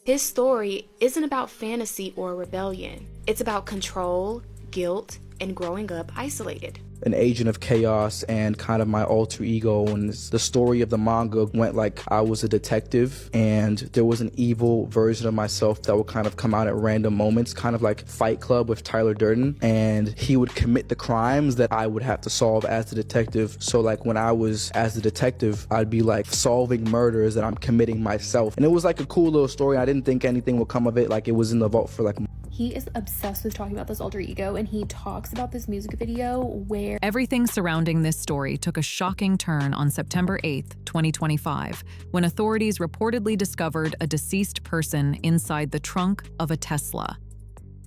His story isn't about fantasy or rebellion. It's about control, guilt, and growing up isolated. An agent of chaos and kind of my alter ego, and the story of the manga went like I was a detective and there was an evil version of myself that would kind of come out at random moments, kind of like Fight Club with Tyler Durden, and he would commit the crimes that I would have to solve as the detective. So like when I was as the detective, I'd be like solving murders that I'm committing myself, and it was like a cool little story. I didn't think anything would come of it. Like it was in the vault for like. He is obsessed with talking about this alter ego, and he talks about this music video where everything surrounding this story took a shocking turn on September 8th, 2025, when authorities reportedly discovered a deceased person inside the trunk of a Tesla.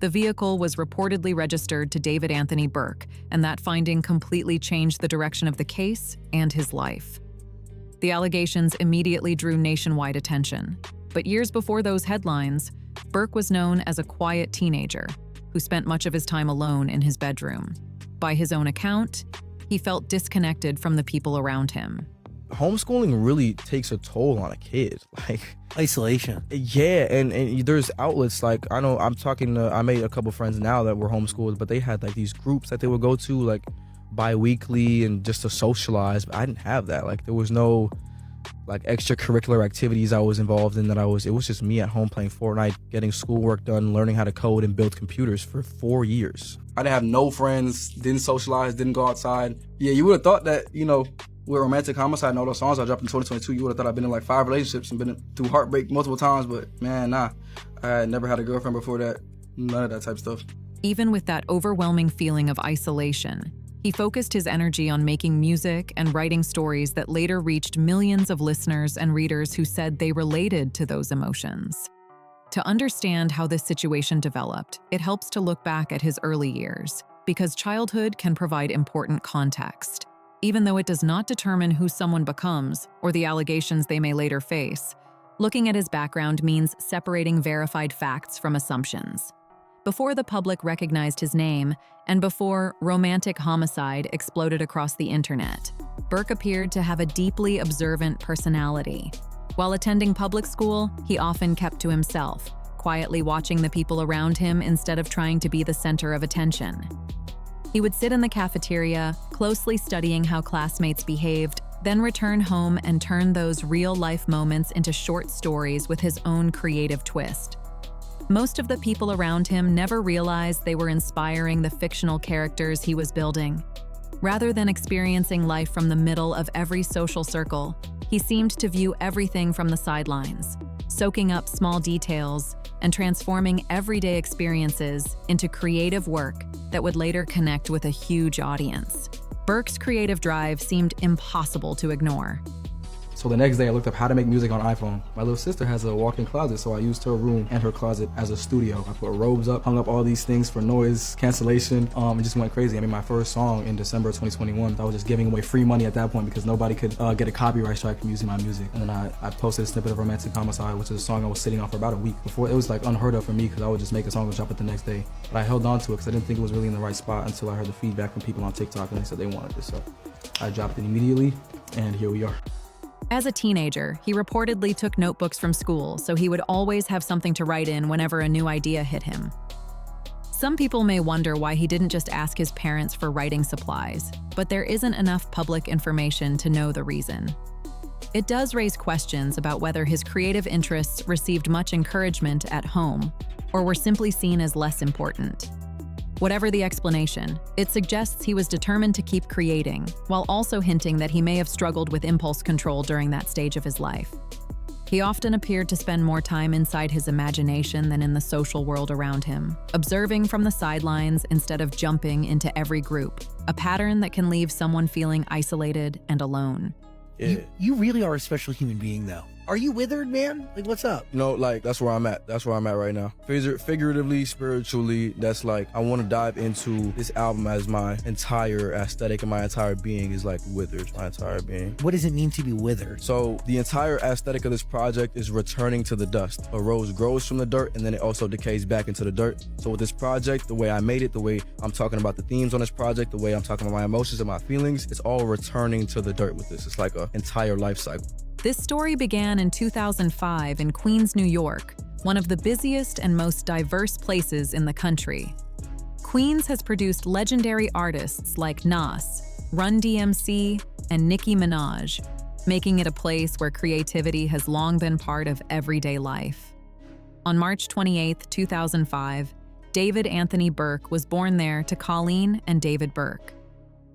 The vehicle was reportedly registered to David Anthony Burke, and that finding completely changed the direction of the case and his life. The allegations immediately drew nationwide attention, but years before those headlines, Burke was known as a quiet teenager who spent much of his time alone in his bedroom. By his own account, he felt disconnected from the people around him. Homeschooling really takes a toll on a kid. Like isolation. Yeah, and there's outlets like I know I made a couple friends now that were homeschooled, but they had like these groups that they would go to like bi-weekly and just to socialize. But I didn't have that. Like there was no like extracurricular activities I was involved in it was just me at home playing Fortnite, getting schoolwork done, learning how to code and build computers for 4 years. I didn't have no friends, didn't socialize, didn't go outside. Yeah, you would have thought that, with Romantic Homicide and all those songs I dropped in 2022, you would have thought I'd been in like 5 relationships and been through heartbreak multiple times, but man, nah. I had never had a girlfriend before that. None of that type of stuff. Even with that overwhelming feeling of isolation, he focused his energy on making music and writing stories that later reached millions of listeners and readers who said they related to those emotions. To understand how this situation developed, it helps to look back at his early years, because childhood can provide important context. Even though it does not determine who someone becomes or the allegations they may later face, looking at his background means separating verified facts from assumptions. Before the public recognized his name, and before Romantic Homicide exploded across the internet, Burke appeared to have a deeply observant personality. While attending public school, he often kept to himself, quietly watching the people around him instead of trying to be the center of attention. He would sit in the cafeteria, closely studying how classmates behaved, then return home and turn those real-life moments into short stories with his own creative twist. Most of the people around him never realized they were inspiring the fictional characters he was building. Rather than experiencing life from the middle of every social circle, he seemed to view everything from the sidelines, soaking up small details and transforming everyday experiences into creative work that would later connect with a huge audience. Burke's creative drive seemed impossible to ignore. So the next day I looked up how to make music on iPhone. My little sister has a walk-in closet, so I used her room and her closet as a studio. I put robes up, hung up all these things for noise cancellation, and just went crazy. I made my first song in December 2021. I was just giving away free money at that point because nobody could get a copyright strike from using my music. And then I posted a snippet of Romantic Homicide, which is a song I was sitting on for about a week. Before, it was like unheard of for me because I would just make a song and drop it the next day. But I held on to it because I didn't think it was really in the right spot until I heard the feedback from people on TikTok and they said they wanted it. So I dropped it immediately, and here we are. As a teenager, he reportedly took notebooks from school, so he would always have something to write in whenever a new idea hit him. Some people may wonder why he didn't just ask his parents for writing supplies, but there isn't enough public information to know the reason. It does raise questions about whether his creative interests received much encouragement at home, or were simply seen as less important. Whatever the explanation, it suggests he was determined to keep creating, while also hinting that he may have struggled with impulse control during that stage of his life. He often appeared to spend more time inside his imagination than in the social world around him, observing from the sidelines instead of jumping into every group, a pattern that can leave someone feeling isolated and alone. Yeah. You really are a special human being, though. Are you withered, man? Like, what's up? No, like, that's where I'm at. That's where I'm at right now. Figuratively, spiritually, that's like, I want to dive into this album as my entire aesthetic and my entire being is like withered, my entire being. What does it mean to be withered? So the entire aesthetic of this project is returning to the dust. A rose grows from the dirt and then it also decays back into the dirt. So with this project, the way I made it, the way I'm talking about the themes on this project, the way I'm talking about my emotions and my feelings, it's all returning to the dirt with this. It's like an entire life cycle. This story began in 2005 in Queens, New York, one of the busiest and most diverse places in the country. Queens has produced legendary artists like Nas, Run DMC, and Nicki Minaj, making it a place where creativity has long been part of everyday life. On March 28, 2005, David Anthony Burke was born there to Colleen and David Burke.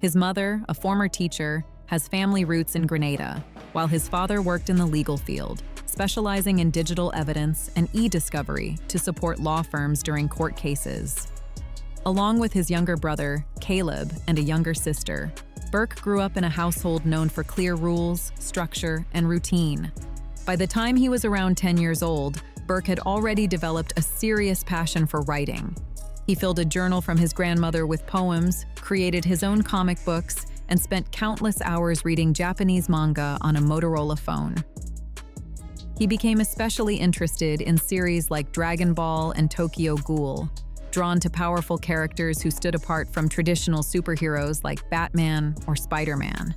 His mother, a former teacher, has family roots in Grenada, while his father worked in the legal field, specializing in digital evidence and e-discovery to support law firms during court cases. Along with his younger brother, Caleb, and a younger sister, Burke grew up in a household known for clear rules, structure, and routine. By the time he was around 10 years old, Burke had already developed a serious passion for writing. He filled a journal from his grandmother with poems, created his own comic books, and spent countless hours reading Japanese manga on a Motorola phone. He became especially interested in series like Dragon Ball and Tokyo Ghoul, drawn to powerful characters who stood apart from traditional superheroes like Batman or Spider-Man.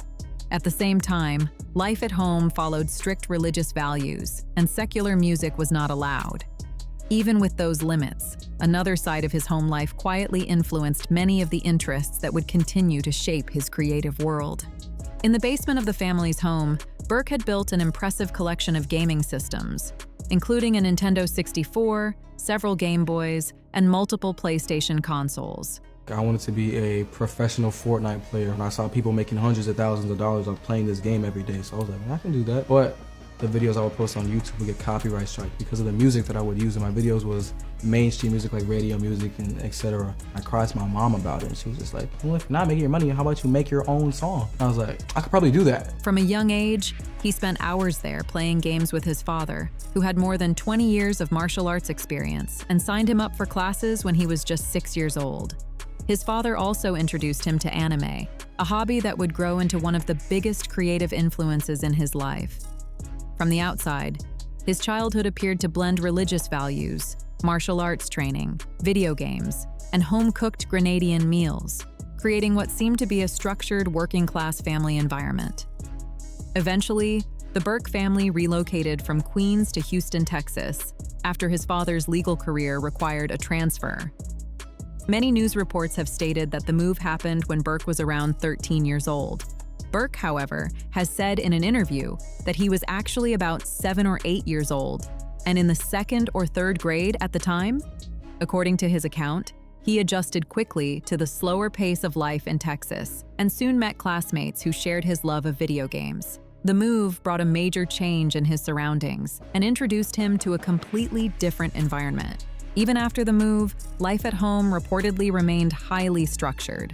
At the same time, life at home followed strict religious values, and secular music was not allowed. Even with those limits, another side of his home life quietly influenced many of the interests that would continue to shape his creative world. In the basement of the family's home, Burke had built an impressive collection of gaming systems, including a Nintendo 64, several Game Boys, and multiple PlayStation consoles. I wanted to be a professional Fortnite player, and I saw people making hundreds of thousands of dollars on playing this game every day, so I was like, I can do that. But the videos I would post on YouTube would get copyright strike because of the music that I would use in my videos was mainstream music like radio music and etc. I cried to my mom about it, and she was just like, well, if you're not making your money, how about you make your own song? I was like, I could probably do that. From a young age, he spent hours there playing games with his father, who had more than 20 years of martial arts experience and signed him up for classes when he was just 6 years old. His father also introduced him to anime, a hobby that would grow into one of the biggest creative influences in his life. From the outside, his childhood appeared to blend religious values, martial arts training, video games, and home-cooked Grenadian meals, creating what seemed to be a structured working-class family environment. Eventually, the Burke family relocated from Queens to Houston, Texas, after his father's legal career required a transfer. Many news reports have stated that the move happened when Burke was around 13 years old. Burke, however, has said in an interview that he was actually about 7 or 8 years old and in the 2nd or 3rd grade at the time. According to his account, he adjusted quickly to the slower pace of life in Texas and soon met classmates who shared his love of video games. The move brought a major change in his surroundings and introduced him to a completely different environment. Even after the move, life at home reportedly remained highly structured.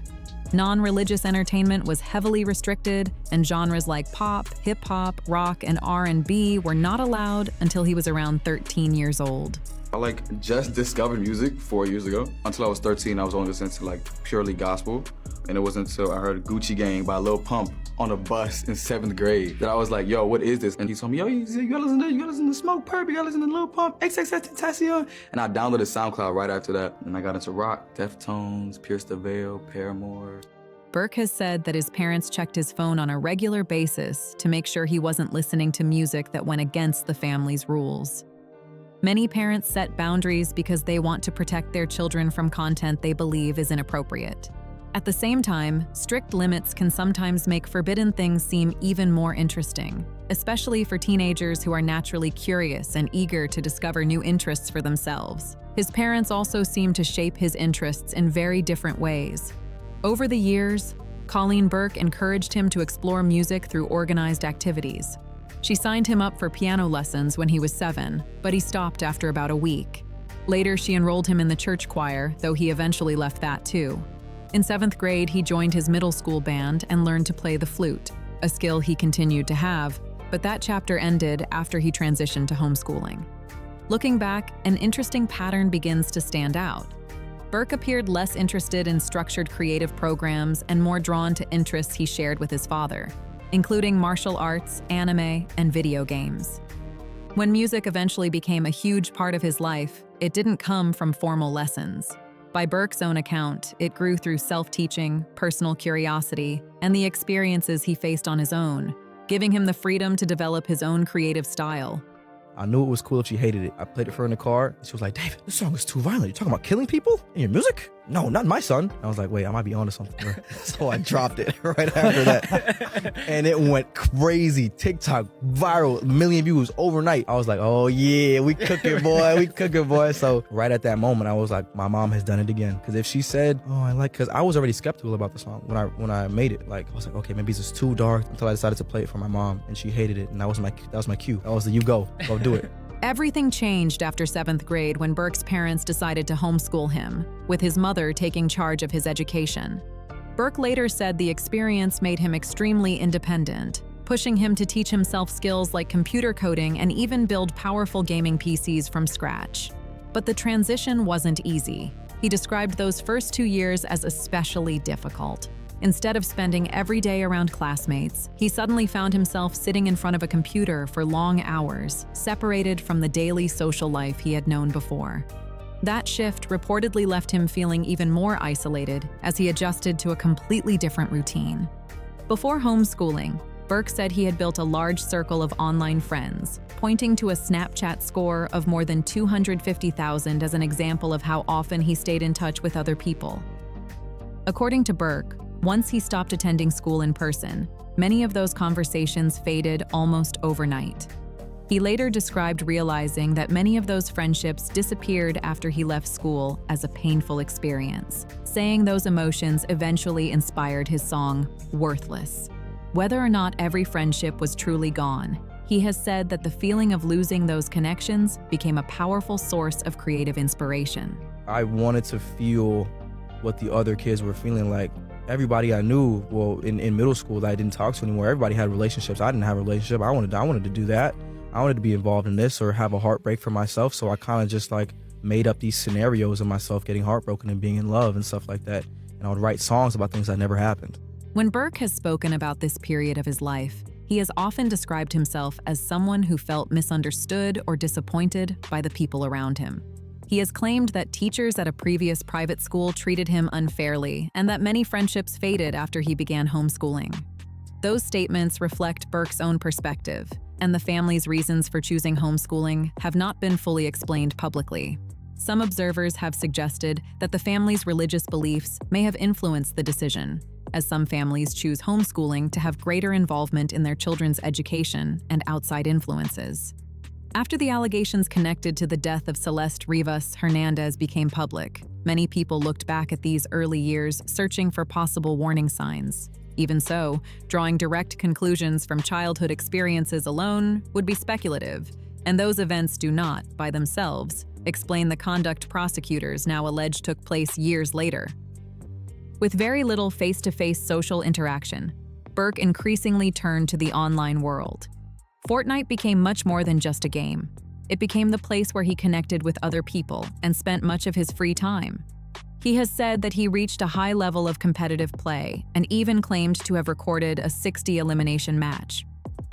Non-religious entertainment was heavily restricted, and genres like pop, hip-hop, rock, and R&B were not allowed until he was around 13 years old. I just discovered music 4 years ago. Until I was 13, I was only listening to purely gospel. And it wasn't until I heard Gucci Gang by Lil Pump on a bus in 7th grade that I was like, yo, what is this? And he told me, yo, you gotta listen to Smoke Purp, you gotta listen to Lil Pump, XXXTentacion. And I downloaded SoundCloud right after that. And I got into rock, Deftones, Pierce the Veil, Paramore. Burke has said that his parents checked his phone on a regular basis to make sure he wasn't listening to music that went against the family's rules. Many parents set boundaries because they want to protect their children from content they believe is inappropriate. At the same time, strict limits can sometimes make forbidden things seem even more interesting, especially for teenagers who are naturally curious and eager to discover new interests for themselves. His parents also seem to shape his interests in very different ways. Over the years, Colleen Burke encouraged him to explore music through organized activities. She signed him up for piano lessons when he was 7, but he stopped after about a week. Later, she enrolled him in the church choir, though he eventually left that too. In 7th grade, he joined his middle school band and learned to play the flute, a skill he continued to have, but that chapter ended after he transitioned to homeschooling. Looking back, an interesting pattern begins to stand out. Burke appeared less interested in structured creative programs and more drawn to interests he shared with his father, including martial arts, anime, and video games. When music eventually became a huge part of his life, it didn't come from formal lessons. By Burke's own account, it grew through self-teaching, personal curiosity, and the experiences he faced on his own, giving him the freedom to develop his own creative style. I knew it was cool if she hated it. I played it for her in the car. She was like, David, this song is too violent. You're talking about killing people in your music? No, not my son. I was like, wait, I might be onto something. So I dropped it right after that. And it went crazy. TikTok, viral, 1 million views overnight. I was like, oh yeah, we cooking, boy. We cooking, boy. So right at that moment, I was like, my mom has done it again. Because if she said, because I was already skeptical about the song when I made it. Like, I was like, okay, maybe it's just too dark, until I decided to play it for my mom, and she hated it. And that was my cue. That was the you go do it. Everything changed after 7th grade when Burke's parents decided to homeschool him, with his mother taking charge of his education. Burke later said the experience made him extremely independent, pushing him to teach himself skills like computer coding and even build powerful gaming PCs from scratch. But the transition wasn't easy. He described those first 2 years as especially difficult. Instead of spending every day around classmates, he suddenly found himself sitting in front of a computer for long hours, separated from the daily social life he had known before. That shift reportedly left him feeling even more isolated as he adjusted to a completely different routine. Before homeschooling, Burke said he had built a large circle of online friends, pointing to a Snapchat score of more than 250,000 as an example of how often he stayed in touch with other people. According to Burke, once he stopped attending school in person, many of those conversations faded almost overnight. He later described realizing that many of those friendships disappeared after he left school as a painful experience, saying those emotions eventually inspired his song, Worthless. Whether or not every friendship was truly gone, he has said that the feeling of losing those connections became a powerful source of creative inspiration. I wanted to feel what the other kids were feeling like. Everybody I knew, in middle school that I didn't talk to anymore, everybody had relationships. I didn't have a relationship. I wanted to do that. I wanted to be involved in this or have a heartbreak for myself. So I kind of just like made up these scenarios of myself getting heartbroken and being in love and stuff like that. And I would write songs about things that never happened. When Burke has spoken about this period of his life, he has often described himself as someone who felt misunderstood or disappointed by the people around him. He has claimed that teachers at a previous private school treated him unfairly and that many friendships faded after he began homeschooling. Those statements reflect Burke's own perspective, and the family's reasons for choosing homeschooling have not been fully explained publicly. Some observers have suggested that the family's religious beliefs may have influenced the decision, as some families choose homeschooling to have greater involvement in their children's education and outside influences. After the allegations connected to the death of Celeste Rivas Hernandez became public, many people looked back at these early years searching for possible warning signs. Even so, drawing direct conclusions from childhood experiences alone would be speculative, and those events do not, by themselves, explain the conduct prosecutors now allege took place years later. With very little face-to-face social interaction, Burke increasingly turned to the online world. Fortnite became much more than just a game. It became the place where he connected with other people and spent much of his free time. He has said that he reached a high level of competitive play and even claimed to have recorded a 60-elimination match.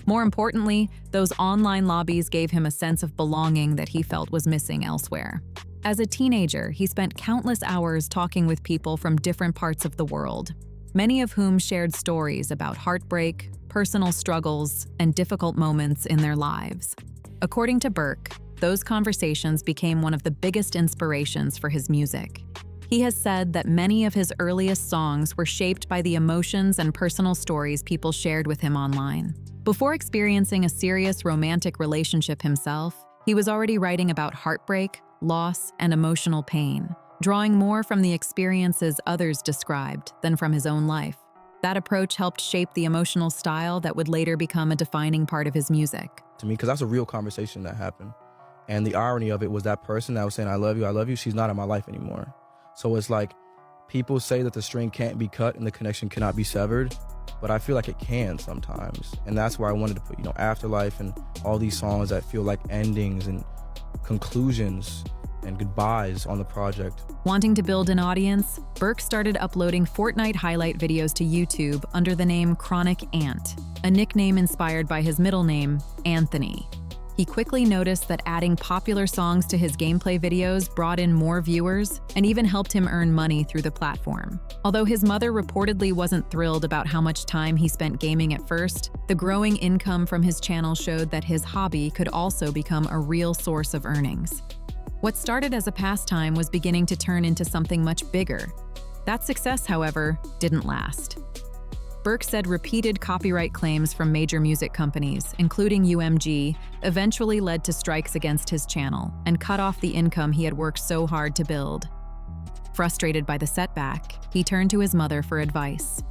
More importantly, those online lobbies gave him a sense of belonging that he felt was missing elsewhere. As a teenager, he spent countless hours talking with people from different parts of the world, many of whom shared stories about heartbreak, personal struggles, and difficult moments in their lives. According to Burke, those conversations became one of the biggest inspirations for his music. He has said that many of his earliest songs were shaped by the emotions and personal stories people shared with him online. Before experiencing a serious romantic relationship himself, he was already writing about heartbreak, loss, and emotional pain, drawing more from the experiences others described than from his own life. That approach helped shape the emotional style that would later become a defining part of his music. To me, because that's a real conversation that happened. And the irony of it was that person that was saying, I love you, she's not in my life anymore. So it's like, people say that the string can't be cut and the connection cannot be severed, but I feel like it can sometimes. And that's where I wanted to put, Afterlife and all these songs that feel like endings and conclusions and goodbyes on the project. Wanting to build an audience, Burke started uploading Fortnite highlight videos to YouTube under the name Chronic Ant, a nickname inspired by his middle name, Anthony. He quickly noticed that adding popular songs to his gameplay videos brought in more viewers and even helped him earn money through the platform. Although his mother reportedly wasn't thrilled about how much time he spent gaming at first, the growing income from his channel showed that his hobby could also become a real source of earnings. What started as a pastime was beginning to turn into something much bigger. That success, however, didn't last. Burke said repeated copyright claims from major music companies, including UMG, eventually led to strikes against his channel and cut off the income he had worked so hard to build. Frustrated by the setback, he turned to his mother for advice.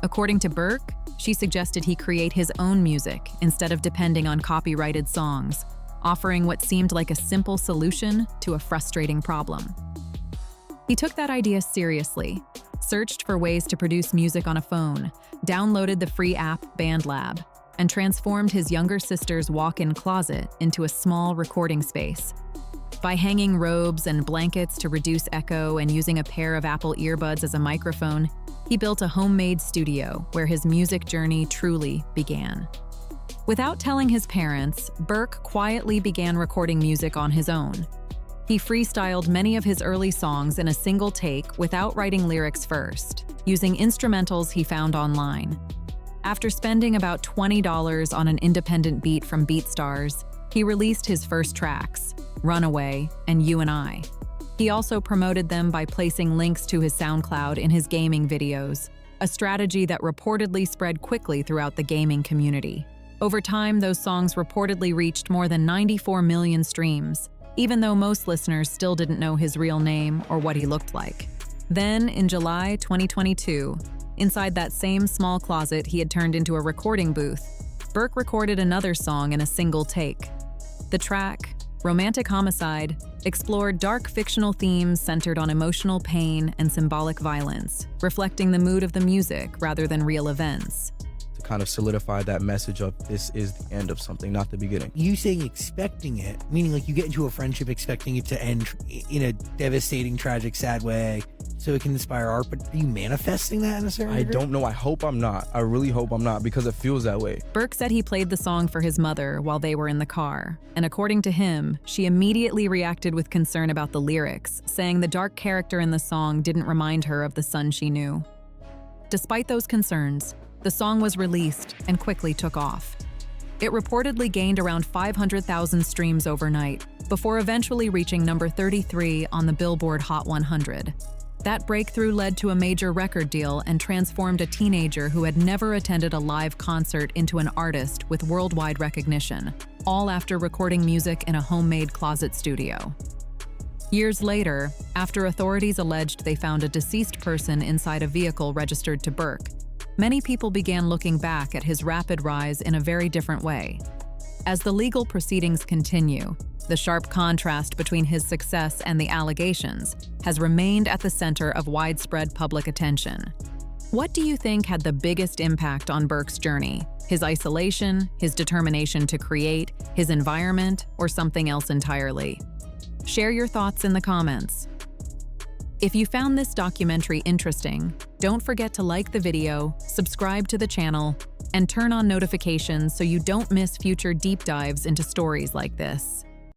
According to Burke, she suggested he create his own music instead of depending on copyrighted songs, offering what seemed like a simple solution to a frustrating problem. He took that idea seriously, searched for ways to produce music on a phone, downloaded the free app BandLab, and transformed his younger sister's walk-in closet into a small recording space. By hanging robes and blankets to reduce echo and using a pair of Apple earbuds as a microphone, he built a homemade studio where his music journey truly began. Without telling his parents, Burke quietly began recording music on his own. He freestyled many of his early songs in a single take without writing lyrics first, using instrumentals he found online. After spending about $20 on an independent beat from BeatStars, he released his first tracks, Runaway and You and I. He also promoted them by placing links to his SoundCloud in his gaming videos, a strategy that reportedly spread quickly throughout the gaming community. Over time, those songs reportedly reached more than 94 million streams, even though most listeners still didn't know his real name or what he looked like. Then, in July 2022, inside that same small closet he had turned into a recording booth, Burke recorded another song in a single take. The track, Romantic Homicide, explored dark fictional themes centered on emotional pain and symbolic violence, reflecting the mood of the music rather than real events. Kind of solidify that message of this is the end of something, not the beginning. You saying expecting it, meaning like you get into a friendship expecting it to end in a devastating, tragic, sad way so it can inspire art, but are you manifesting that in a certain degree? I don't know. I hope I'm not. I really hope I'm not, because it feels that way. Burke said he played the song for his mother while they were in the car, and according to him, she immediately reacted with concern about the lyrics, saying the dark character in the song didn't remind her of the son she knew. Despite those concerns, the song was released and quickly took off. It reportedly gained around 500,000 streams overnight, before eventually reaching number 33 on the Billboard Hot 100. That breakthrough led to a major record deal and transformed a teenager who had never attended a live concert into an artist with worldwide recognition, all after recording music in a homemade closet studio. Years later, after authorities alleged they found a deceased person inside a vehicle registered to Burke, many people began looking back at his rapid rise in a very different way. As the legal proceedings continue, the sharp contrast between his success and the allegations has remained at the center of widespread public attention. What do you think had the biggest impact on Burke's journey? His isolation, his determination to create, his environment, or something else entirely? Share your thoughts in the comments. If you found this documentary interesting, don't forget to like the video, subscribe to the channel, and turn on notifications so you don't miss future deep dives into stories like this.